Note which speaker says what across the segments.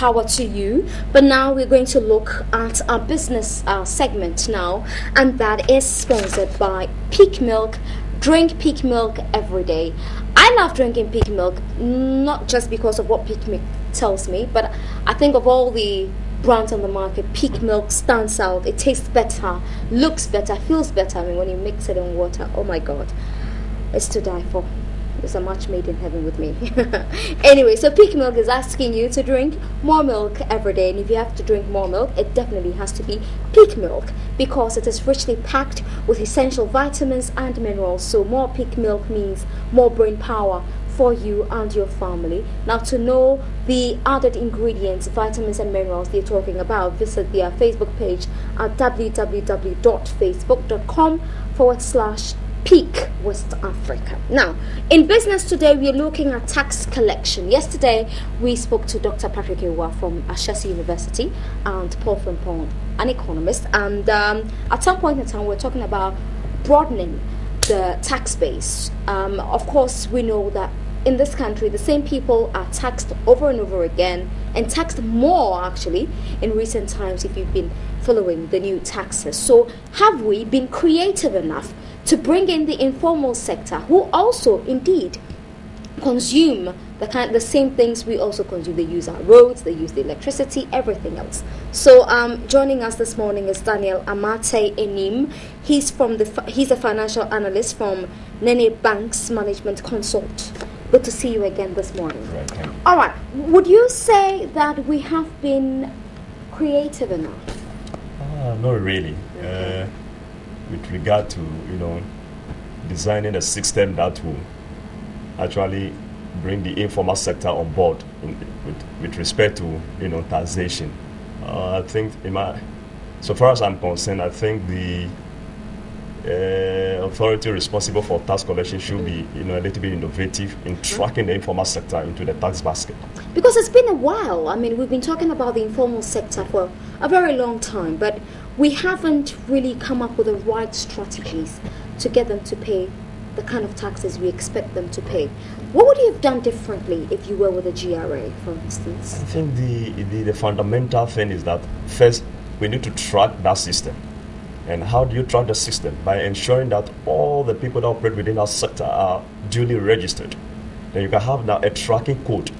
Speaker 1: power to you. But now we're going to look at our business segment now, and that is sponsored by Peak Milk. Drink Peak Milk every day. I love drinking Peak Milk, not just because of what Peak Milk tells me, but I think of all the brands on the market, Peak Milk stands out. It tastes better, looks better, feels better. I mean, when you mix it in water, oh my God, it's to die for. It's a match made in heaven with me. Anyway, so Peak Milk is asking you to drink more milk every day. And if you have to drink more milk, it definitely has to be Peak Milk, because it is richly packed with essential vitamins and minerals. So more Peak Milk means more brain power for you and your family. Now, to know the added ingredients, vitamins and minerals they're talking about, visit their Facebook page at www.facebook.com/Peak West Africa. Now, in business today, we are looking at tax collection. Yesterday, we spoke to Dr. Patrick Ewa from Ashesi University and Paul Frimpong, an economist. And at some point in time, we're talking about broadening the tax base. Of course, we know that in this country, the same people are taxed over and over again, and taxed more actually in recent times if you've been following the new taxes. So have we been creative enough to bring in the informal sector, who also indeed consume the same things we also consume? They use our roads, they use the electricity, everything else. So joining us this morning is Daniel Amate Enim. He's a financial analyst from Nene Banks Management Consult. Good to see you again this morning.
Speaker 2: Right.
Speaker 1: All right. Would you say that we have been creative enough?
Speaker 2: Not really. With regard to designing a system that will actually bring the informal sector on board with respect to taxation. I think so far as I'm concerned, I think the authority responsible for tax collection should be a little bit innovative in tracking the informal sector into the tax basket.
Speaker 1: Because it's been a while. I mean, we've been talking about the informal sector for a very long time, but we haven't really come up with the right strategies to get them to pay the kind of taxes we expect them to pay. What would you have done differently if you were with the GRA, for instance?
Speaker 2: I think the fundamental thing is that first we need to track that system. And how do you track the system? By ensuring that all the people that operate within that sector are duly registered. Then you can have now a tracking code.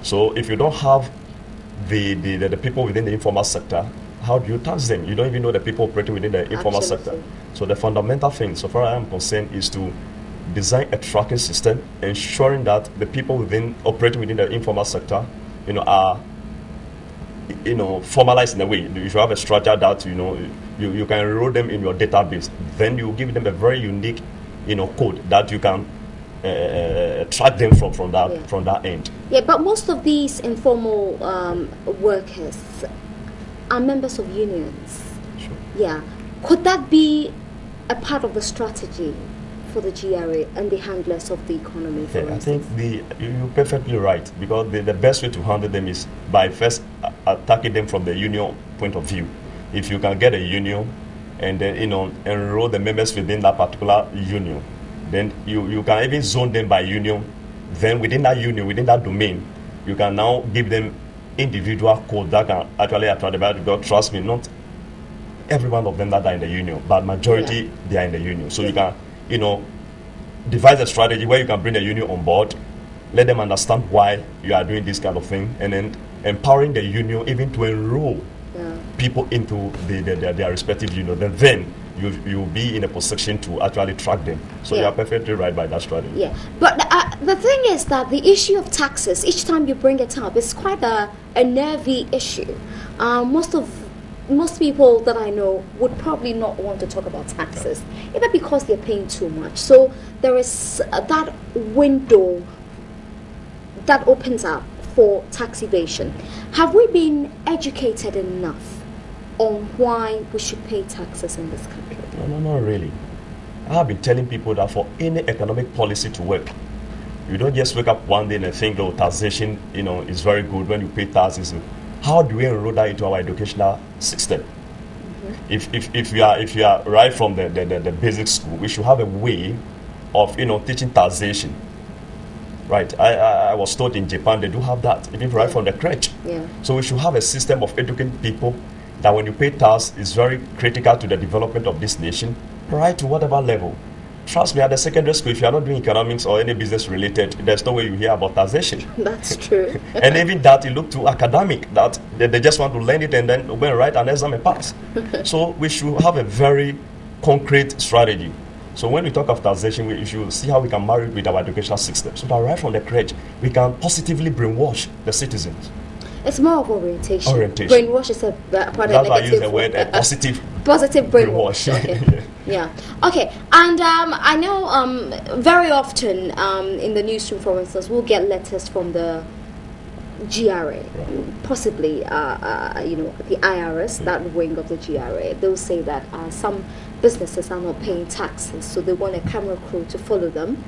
Speaker 2: So if you don't have the people within the informal sector, how do you tax them? You don't even know the people operating within the informal sector. So the fundamental thing, so far as I am concerned, is to design a tracking system, ensuring that the people operating within the informal sector, are formalized in a way. You should have a structure that you can enroll them in your database. Then you give them a very unique code that you can track them from that end.
Speaker 1: Yeah, but most of these informal workers are members of unions.
Speaker 2: Sure.
Speaker 1: Yeah. Could that be a part of the strategy for the GRA and the handlers of the economy, for instance?
Speaker 2: I think you're perfectly right, because the best way to handle them is by first attacking them from the union point of view. If you can get a union and then enroll the members within that particular union, then you can even zone them by union. Then within that union, within that domain, you can now give them individual code that can actually attract them. Because trust me, not every one of them that are in the union, but majority they are in the union. So you can devise a strategy where you can bring the union on board, let them understand why you are doing this kind of thing, and then empowering the union even to enroll people into their respective union. Then you'll be in a position to actually track them. So you are perfectly right by that strategy.
Speaker 1: Yeah, but the thing is that the issue of taxes, each time you bring it up, is quite a nervy issue. Most people that I know would probably not want to talk about taxes, either because they're paying too much. So there is that window that opens up for tax evasion. Have we been educated enough on why we should pay taxes in this country?
Speaker 2: No, not really. I have been telling people that for any economic policy to work, you don't just wake up one day and think, taxation, is very good when you pay taxes. How do we enroll that into our educational system? Mm-hmm. If you are right from the basic school, we should have a way of teaching taxation Right. I was told in Japan they do have that, even right from the crèche.
Speaker 1: Yeah.
Speaker 2: So we should have a system of educating people that when you pay tax, is very critical to the development of this nation, right to whatever level. Trust me, at the secondary school, if you are not doing economics or any business related, there's no way you hear about taxation.
Speaker 1: That's true.
Speaker 2: And even that, it look too academic, that they just want to learn it and then when write an exam and pass. So we should have a very concrete strategy. So when we talk of taxation, we should see how we can marry it with our educational system. So that right from the crèche, we can positively brainwash the citizens.
Speaker 1: It's more of orientation. Brainwash is quite a negative.
Speaker 2: That's why I use the word positive.
Speaker 1: Positive brainwash. Okay. Yeah. Okay. And I know very often in the newsroom, for instance, we'll get letters from the GRA, possibly the IRS, that wing of the GRA. They'll say that some businesses are not paying taxes, so they want a camera crew to follow them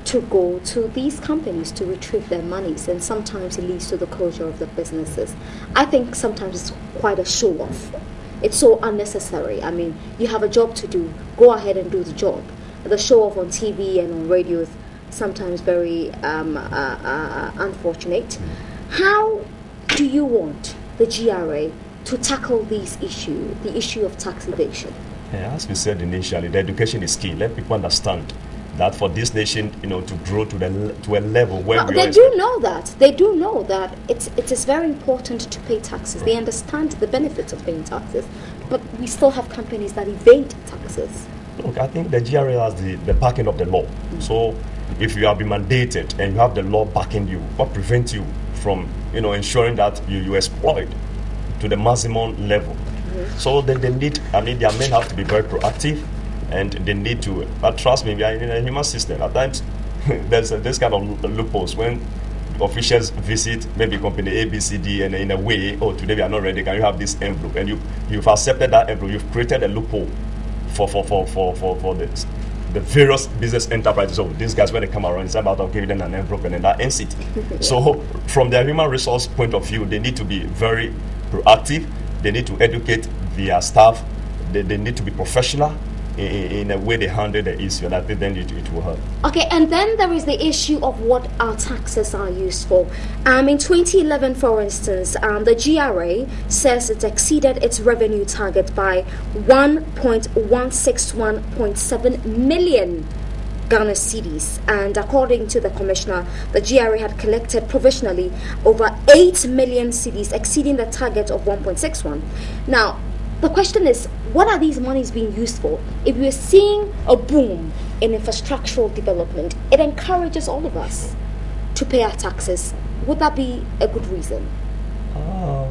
Speaker 1: to go to these companies to retrieve their monies, and sometimes it leads to the closure of the businesses. I think sometimes it's quite a show-off. It's so unnecessary. I mean, you have a job to do, go ahead and do the job. The show-off on TV and on radio is sometimes very unfortunate. How do you want the GRA to tackle this issue, the issue of tax evasion?
Speaker 2: Yeah, as we said initially, the education is key. Let people understand that for this nation, to grow to a level where
Speaker 1: they do know that. They do know that it is very important to pay taxes. They understand the benefits of paying taxes, but we still have companies that evade taxes.
Speaker 2: Look, I think the GRA has the backing of the law. So if you have been mandated and you have the law backing you, what prevents you from ensuring that you exploit to the maximum level? So they need, their men have to be very proactive, and they need to, but trust me, we are in a human system. At times, there's this kind of loopholes when officials visit maybe company A, B, C, D, and in a way, today we are not ready, can you have this envelope? And you've accepted that envelope, you've created a loophole for the various business enterprises. So these guys, when they come around, it's about giving them an envelope and then that ends it. So from their human resource point of view, they need to be very proactive. They need to educate their staff. They need to be professional in a way they handle the issue, and I think then it will help.
Speaker 1: Okay, and then there is the issue of what our taxes are used for. In 2011, for instance, the GRA says it exceeded its revenue target by 1.161.7 million Ghana cedis, and according to the commissioner, the GRA had collected provisionally over 8 million cedis, exceeding the target of 1.61. Now, the question is, what are these monies being used for? If we're seeing a boom in infrastructural development, it encourages all of us to pay our taxes. Would that be a good reason? Or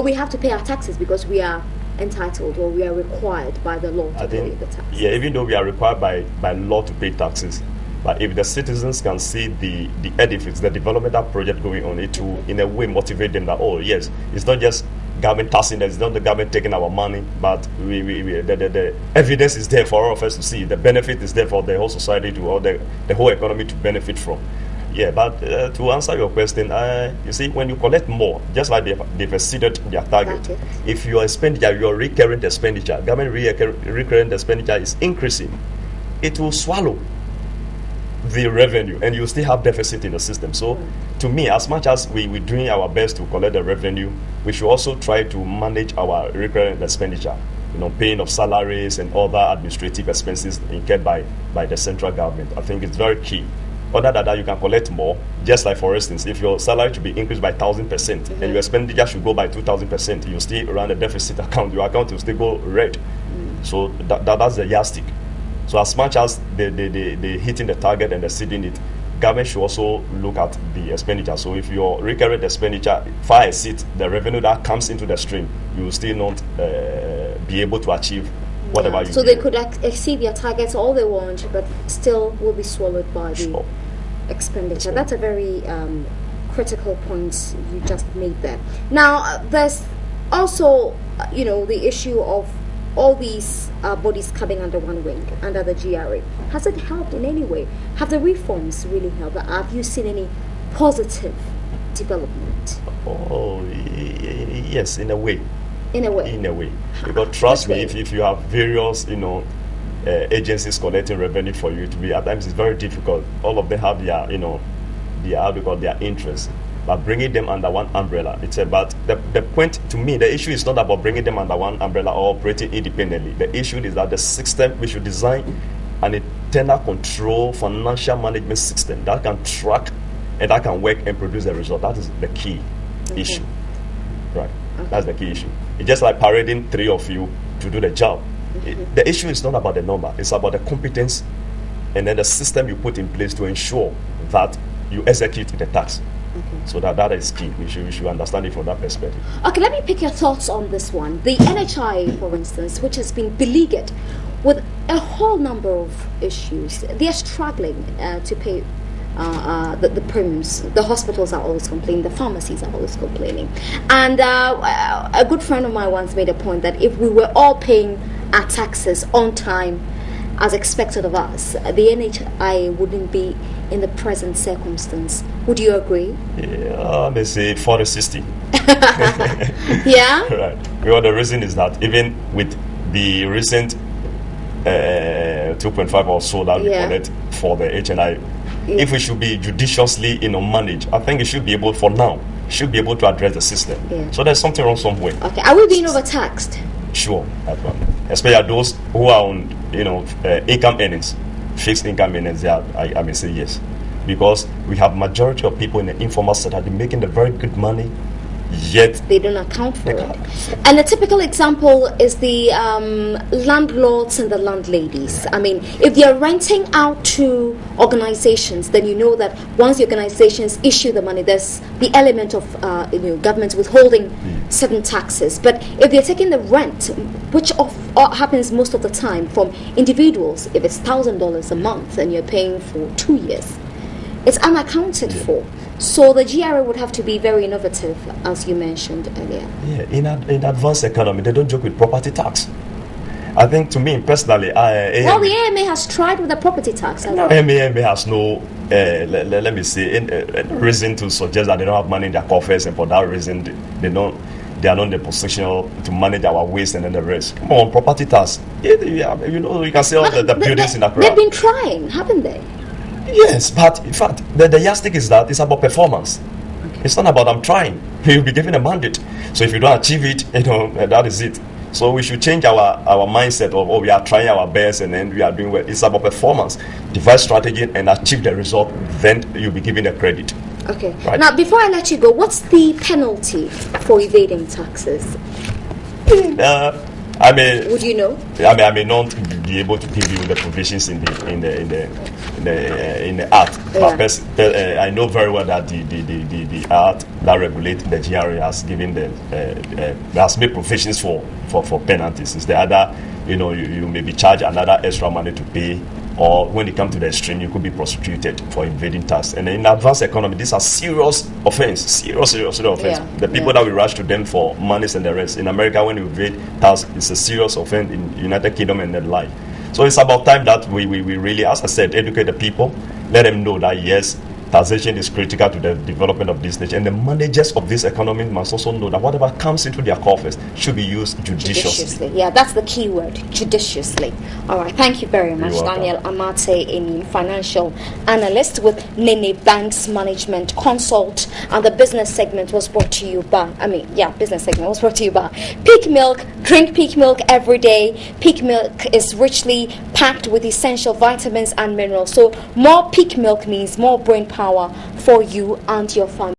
Speaker 1: we have to pay our taxes because we are entitled or we are required by the law to pay the tax?
Speaker 2: Yeah, even though we are required by law to pay taxes, but if the citizens can see the edifice, the developmental project going on, it will in a way motivate them that, yes, it's not just government taxing us, it's not the government taking our money, but the evidence is there for all of us to see. The benefit is there for the whole society or the whole economy to benefit from. Yeah, but to answer your question, you see, when you collect more, just like they've exceeded their target, if your expenditure, your recurrent expenditure, government recurrent expenditure is increasing, it will swallow the revenue and you still have deficit in the system. So to me, as much as we're doing our best to collect the revenue, we should also try to manage our recurrent expenditure, paying of salaries and other administrative expenses incurred by the central government. I think it's very key. Other than that, you can collect more. Just like, for instance, if your salary should be increased by 1,000% and your expenditure should go by 2,000%, you still run a deficit account. Your account will still go red. So that's the yardstick. So as much as they hitting the target and exceeding it, government should also look at the expenditure. So if your recurrent expenditure far exceeds the revenue that comes into the stream, you will still not be able to achieve whatever you.
Speaker 1: So they could exceed their targets all they want, but still will be swallowed by the expenditure. That's a very critical point you just made there. Now, there's also, the issue of all these bodies coming under one wing, under the GRA. Has it helped in any way? Have the reforms really helped? Have you seen any positive development?
Speaker 2: Yes, in a way.
Speaker 1: In a way.
Speaker 2: Because trust me, if you have various, agencies collecting revenue for you to be, at times it's very difficult. All of them have their, their, how do you call, their interests. But bringing them under one umbrella, it's about the point to me. The issue is not about bringing them under one umbrella or operating independently. The issue is that the system, we should design an internal control financial management system that can track and that can work and produce the result. That is the key issue, right? That's the key issue. It's just like parading three of you to do the job. The issue is not about the number; it's about the competence and then the system you put in place to ensure that you execute the task. So that is key. We should understand it from that perspective.
Speaker 1: Okay, let me pick your thoughts on this one. The NHI, for instance, which has been beleaguered with a whole number of issues, they are struggling to pay the premiums. The hospitals are always complaining, the pharmacies are always complaining. And a good friend of mine once made a point that if we were all paying our taxes on time as expected of us, the NHI wouldn't be in the present circumstance. Would you agree?
Speaker 2: Yeah, they say 40-60.
Speaker 1: Yeah?
Speaker 2: Right. Well, the reason is that even with the recent 2.5 or so that we collect for the HNI, if we should be judiciously managed, I think it should be able, for now, should be able to address the system. So there's something wrong somewhere.
Speaker 1: Okay, are we being overtaxed?
Speaker 2: Sure, that's one. Especially those who are on, income earnings, fixed income earnings. I may say yes, because we have majority of people in the informal sector, they're making the very good money, yet
Speaker 1: they don't account for it. And a typical example is the landlords and the landladies. I mean, if they're renting out to organizations, then you know that once the organizations issue the money, there's the element of government withholding certain taxes. But if they're taking the rent, which happens most of the time from individuals, if it's $1,000 a month and you're paying for 2 years, it's unaccounted for. So the GRA would have to be very innovative, as you mentioned earlier.
Speaker 2: Yeah, in advanced economy, they don't joke with property tax. I think, to me personally,
Speaker 1: the AMA has tried with the property tax.
Speaker 2: AMA has no, let me say, reason to suggest that they don't have money in their coffers, and for that reason, they are not in the position to manage our waste and then the rest. Come on, property tax. You can see all the buildings in Accra.
Speaker 1: They've been trying, haven't they?
Speaker 2: Yes, but in fact, the yardstick is that it's about performance. Okay. It's not about I'm trying. You'll be given a mandate. So if you don't achieve it, that is it. So we should change our mindset of, we are trying our best and then we are doing well. It's about performance. Devise strategy and achieve the result, then you'll be given the credit.
Speaker 1: Okay. Right. Now, before I let you go, what's the penalty for evading taxes? Would you know?
Speaker 2: I may not be able to give you the provisions in the Act. But I know very well that the Act that regulates the GRA has given has made provisions for penalties. It's the other, you may be charged another extra money to pay, or when it comes to the extreme, you could be prosecuted for evading tax. And in advanced economy, these are serious offense. Serious offense.
Speaker 1: Yeah.
Speaker 2: The people that we rush to them for monies and the rest. In America, when you evade tax, it's a serious offense. In United Kingdom and the like. So it's about time that we really, as I said, educate the people, let them know that yes, taxation is critical to the development of this nation, and the managers of this economy must also know that whatever comes into their coffers should be used judiciously.
Speaker 1: Yeah, that's the key word, judiciously. All right, thank you very much, Daniel Amate, a financial analyst with Nene Banks Management Consult, and the business segment was brought to you by, business segment was brought to you by Peak Milk. Drink Peak Milk every day. Peak Milk is richly packed with essential vitamins and minerals. So more Peak Milk means more brain power for you and your family.